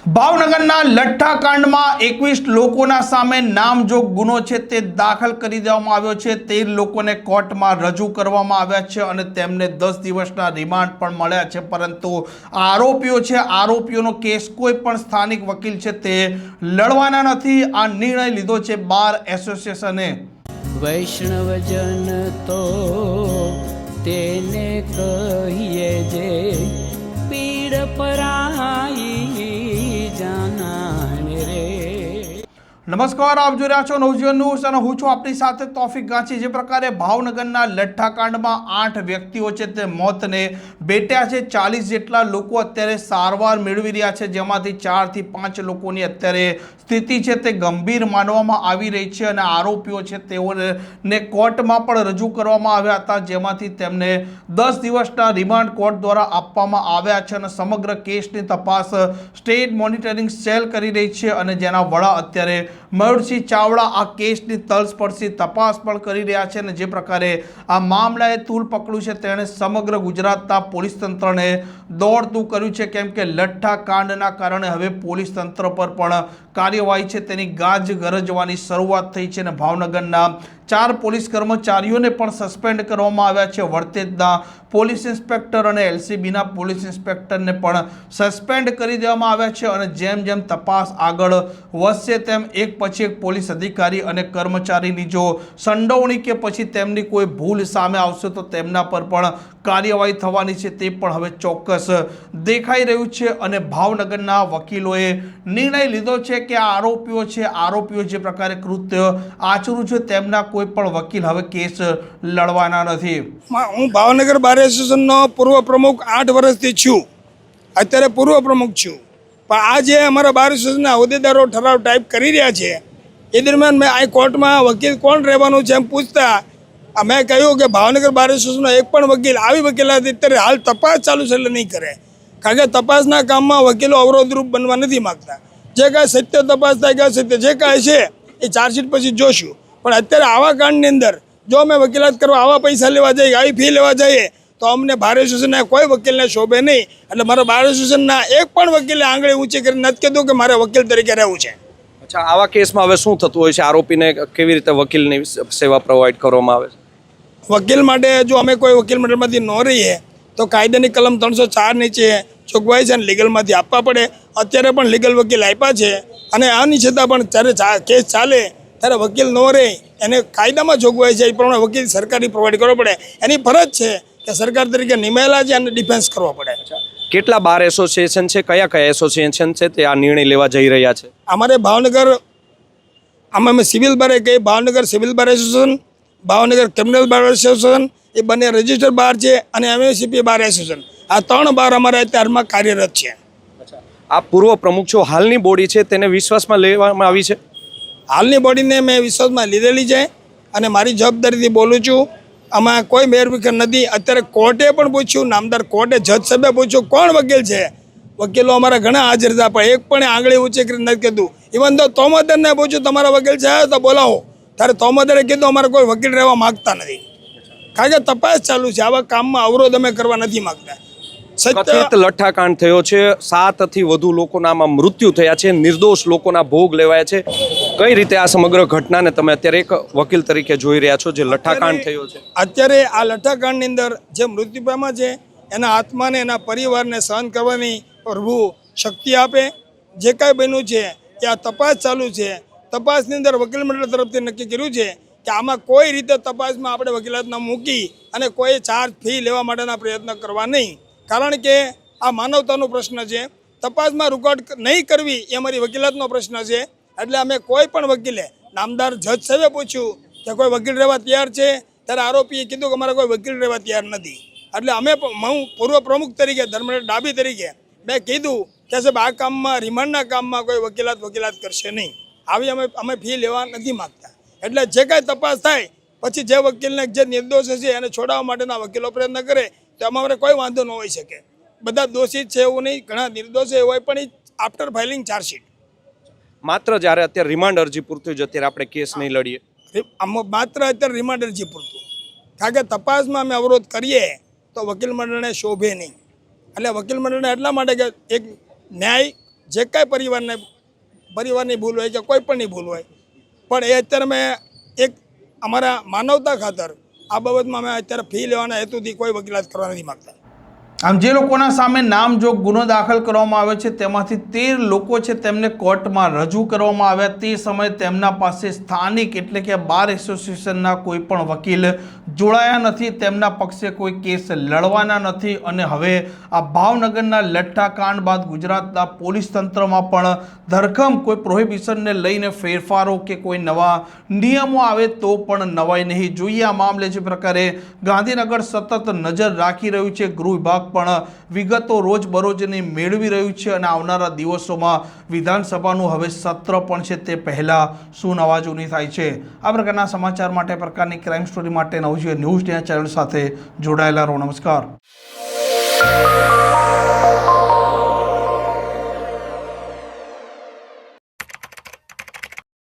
ભાવનગરના લઠ્ઠા કાંડમાં 21 લોકોના સામે નામજોગ ગુનો છે તે દાખલ કરી દેવામાં આવ્યો છે। 13 લોકોને કોર્ટમાં રજૂ કરવામાં આવ્યા છે અને તેમને 10 દિવસના રિમાન્ડ પણ મળ્યા છે, પરંતુ આરોપીઓનો કેસ કોઈ પણ સ્થાનિક વકીલ છે તે લડવાના નથી। આ નિર્ણય લીધો છે બાર એસોસિએશને। વૈષ્ણવજન તો તેને કહીએ જે પીડ પરાઈ જાનાને રે। નમસ્કાર, આપ જોઈ રહ્યા છો નવજીવન ન્યૂઝ અને હું છું આપની સાથે તોફિક ગાંચી। જે પ્રકારે ભાવનગરના લઠ્ઠા કાંડમાં 8 વ્યક્તિઓ છે તે મોતને ભેટ્યા છે। 40 જેટલા લોકો અત્યારે સારવાર મેળવી રહ્યા છે, જેમાંથી 4 થી 5 લોકોની અત્યારે સ્થિતિ છે તે ગંભીર માનવામાં આવી રહી છે અને આરોપીઓ છે તેઓને કોર્ટમાં પણ રજૂ કરવામાં આવ્યા હતા, જેમાંથી તેમને 10 દિવસના રિમાન્ડ કોર્ટ દ્વારા આપવામાં આવ્યા છે અને સમગ્ર કેસની તપાસ સ્ટેટ મોનિટરિંગ સેલ કરી રહી છે અને જેના વડા અત્યારે મયુરસિંહ ચાવડા આ કેસની તલસ્પર્શી તપાસ પણ કરી રહ્યા છે। અને જે પ્રકારે આ મામલાએ તૂલ પકડ્યું છે તેણે સમગ્ર ગુજરાતના પોલીસ તંત્રને દોડતું કર્યું છે, કેમ કે લઠ્ઠા કાંડના કારણે હવે પોલીસ તંત્ર પર પણ કાર્યવાહી છે તેની ગાજ ગરજવાની શરૂઆત થઈ છે અને ભાવનગરના 4 પોલીસ કર્મચારીઓને પણ સસ્પેન્ડ કરવામાં આવ્યા છે। વડતેજના પોલીસ ઇન્સ્પેક્ટર અને એલસીબીના પોલીસ ઇન્સ્પેક્ટરને પણ સસ્પેન્ડ કરી દેવામાં આવ્યા છે અને જેમ જેમ તપાસ આગળ વધશે તેમ એક પછી એક પોલીસ અધિકારી અને કર્મચારીની જો સંડોવણી કે પછી તેમની કોઈ ભૂલ સામે આવશે તો તેમના પર પણ કાર્યવાહી થવાની છે તે પણ હવે ચોક્કસ દેખાઈ રહ્યું છે। અને ભાવનગરના વકીલોએ નિર્ણય લીધો છે કે આ આરોપીઓ જે પ્રકારે કૃત્ય આચર્યું છે તેમના કોઈ પણ વકીલ હવે કેસ લડવાના નથી। હું ભાવનગર બાર એસોસિએશનનો પૂર્વ પ્રમુખ 8 વર્ષથી છું, અત્યારે પૂર્વ પ્રમુખ છું, પણ આ જે અમારા બાર એસોસિએશનના હોદ્દેદારો ઠરાવ ટાઈપ કરી રહ્યા છે એ દરમિયાન મેં આ કોર્ટમાં વકીલ કોણ રહેવાનું છે એમ પૂછતા મેં કહ્યું કે ભાવનગર બાર એસોસિએશનનો એક પણ વકીલ આવી વકીલાત અત્યારે હાલ તપાસ ચાલુ છે એટલે નહીં કરે, કારણ કે તપાસના કામમાં વકીલો અવરોધરૂપ બનવા નથી માગતા। જે કાંઈ સત્ય તપાસ થાય કે સત્ય જે કાંઈ છે એ ચાર્જશીટ પછી જોશું, પણ અત્યારે આવા કાંડની અંદર જો અમે વકીલાત કરવા આવા પૈસા લેવા જઈએ, આવી ફી લેવા જઈએ તો અમને બાર એસોસિએશનના કોઈ વકીલને શોભે નહીં। એટલે મારા બાર એસોસિએશનના એક પણ વકીલે આંગળી ઊંચી કરીને નથી કીધું કે મારે વકીલ તરીકે રહેવું છે। અચ્છા, આવા કેસમાં હવે શું થતું હોય છે? આરોપીને કેવી રીતે વકીલની સેવા પ્રોવાઈડ કરવામાં આવે છે? વકીલ માટે જો અમે કોઈ વકીલ મંડળમાંથી ન રહીએ તો કાયદાની કલમ 304 નીચે જોગવાઈ છે અને લીગલમાંથી આપવા પડે। અત્યારે પણ લીગલ વકીલ આપ્યા છે અને આની છતાં પણ જ્યારે કેસ ચાલે ત્યારે વકીલ ન રહે એને કાયદામાં જોગવાઈ છે એ પ્રમાણે વકીલ સરકારી પ્રોવાઈડ કરવો પડે। એની ફરજ છે કે સરકાર તરીકે નિમાયેલા છે અને ડિફેન્સ કરવો પડે। કેટલા બાર એસોસિએશન છે, કયા એસોસિએશન છે તે આ નિર્ણય લેવા જઈ રહ્યા છે? અમારે ભાવનગર આમાં અમે સિવિલ બારે કહીએ, Bhavnagar civil bar association, Bhavnagar criminal bar association, એ બંને રજિસ્ટર્ડ બાર છે અને એમએસીપી બાર એસોસિએશન, આ 3 બાર અમારે અત્યારમાં કાર્યરત છે। આ પૂર્વ પ્રમુખ છો, હાલની બોડી છે તેને વિશ્વાસમાં લેવામાં આવી છે? હાલની બોડીને મેં વિશ્વાસમાં લીધેલી છે અને મારી જવાબદારીથી બોલું છું। આમાં કોઈ મેરવિખેર નથી। અત્યારે કોર્ટે પણ પૂછ્યું, નામદાર કોર્ટે જજ સાહેબે પૂછ્યું કોણ વકીલ છે, વકીલો અમારા ઘણા હાજર હતા પણ એક પણ આંગળી ઊંચી કરીને નથી કીધું। ઇવન તો તોમદરને પૂછ્યું તમારા વકીલ છે તો બોલાવો, ત્યારે તોમદરે કીધું અમારે કોઈ વકીલ રહેવા માગતા નથી, કારણ કે તપાસ ચાલુ છે, આવા કામમાં અવરોધ અમે કરવા નથી માગતા। કથિત લઠ્ઠાકાંડ થયો છે, 7 થી વધુ લોકોના આમાં મૃત્યુ થયા છે, નિર્દોષ લોકોના ભોગ લેવાયા છે। કઈ રીતે આ સમગ્ર ઘટનાને તમે અત્યારે એક વકીલ તરીકે જોઈ રહ્યા છો જે લઠ્ઠાકાંડ થયો છે? અત્યારે આ લઠ્ઠાકાંડની અંદર જે મૃત્યુ પામ્યા છે એના આત્માને એના પરિવારને સહન કરવાની પ્રભુ શક્તિ આપે। જે કાંઈ બન્યું છે એ આ તપાસ ચાલુ છે, તપાસની અંદર વકીલ મંડળ તરફથી નક્કી કર્યું છે કે આમાં કોઈ રીતે તપાસમાં આપણે વકીલાતના મૂકી અને કોઈ ચાર્જ ફી લેવા માટેના પ્રયત્ન કરવા નહીં, કારણ કે આ માનવતાનો પ્રશ્ન છે। તપાસમાં રૂકાવટ નહીં કરવી એ અમારી વકીલાતનો પ્રશ્ન છે। એટલે અમે કોઈ પણ વકીલે, નામદાર જજ સાહેબે પૂછ્યું કે કોઈ વકીલ રહેવા તૈયાર છે, ત્યારે આરોપીએ કીધું કે અમારે કોઈ વકીલ રહેવા તૈયાર નથી। એટલે હું પૂર્વ પ્રમુખ તરીકે, ધર્મેન્દ્ર ડાભી તરીકે મેં કીધું કે સાહેબ આ કામમાં, રિમાન્ડના કામમાં કોઈ વકીલાત કરશે નહીં, આવી અમે ફી લેવા નથી માગતા। એટલે જે કાંઈ તપાસ થાય પછી જે વકીલને જે નિર્દોષ છે એને છોડાવવા માટેના વકીલો પ્રયત્ન કરે તો અમારે કોઈ વાંધો ન હોઈ શકે। બધા દોષિત છે એવું નહીં, ઘણા નિર્દોષ હોય પણ આફ્ટર ફાઇલિંગ ચાર્જશીટ। માત્ર જ્યારે અત્યારે રિમાન્ડ અરજી પૂરતું જ અત્યારે આપણે કેસ નહીં લડીએ? માત્ર અત્યારે રિમાન્ડ અરજી પૂરતું, કારણ કે તપાસમાં અમે અવરોધ કરીએ તો વકીલ મંડળને શોભે નહીં। એટલે વકીલ મંડળને એટલા માટે કે એક ન્યાય જે કાંઈ પરિવારની ભૂલ હોય કે કોઈ પણની ભૂલ હોય, પણ એ અત્યારે મેં એક અમારા માનવતા ખાતર આ બાબતમાં અમે અત્યારે ફી લેવાના હેતુથી કોઈ વકીલાત કરવા નથી માગતા. આમ જે લોકોના સામે નામજોગ ગુનો દાખલ કરવામાં આવ્યો છે તેમાંથી 13 લોકો છે તેમને કોર્ટમાં રજૂ કરવામાં આવ્યા. તે સમયે તેમના પાસે સ્થાનિક એટલે કે બાર એસોસિએશનના કોઈ પણ વકીલ જોડાયા નથી, તેમના પક્ષે કોઈ કેસ લડવાના નથી. અને હવે આ ભાવનગરના લઠ્ઠાકાંડ બાદ ગુજરાતના પોલીસ તંત્રમાં પણ ધરખમ કોઈ પ્રોહિબિશનને લઈને ફેરફારો કે કોઈ નવા નિયમો આવે તો પણ નવાઈ નહીં. જોઈએ આ મામલે જે પ્રકારે ગાંધીનગર સતત નજર રાખી રહ્યું છે, ગૃહ વિભાગ પણ વિગતો રોજબરોજની મેળવી રહ્યું છે અને આવનારા દિવસોમાં વિધાનસભાનું હવે સત્ર પણ છે તે પહેલાં શું નવાજૂની થાય છે. આ પ્રકારના સમાચાર માટે, પ્રકારની ક્રાઇમ સ્ટોરી માટે નવજીવન ન્યૂઝ ચેનલ સાથે જોડાયેલા રહો. નમસ્કાર.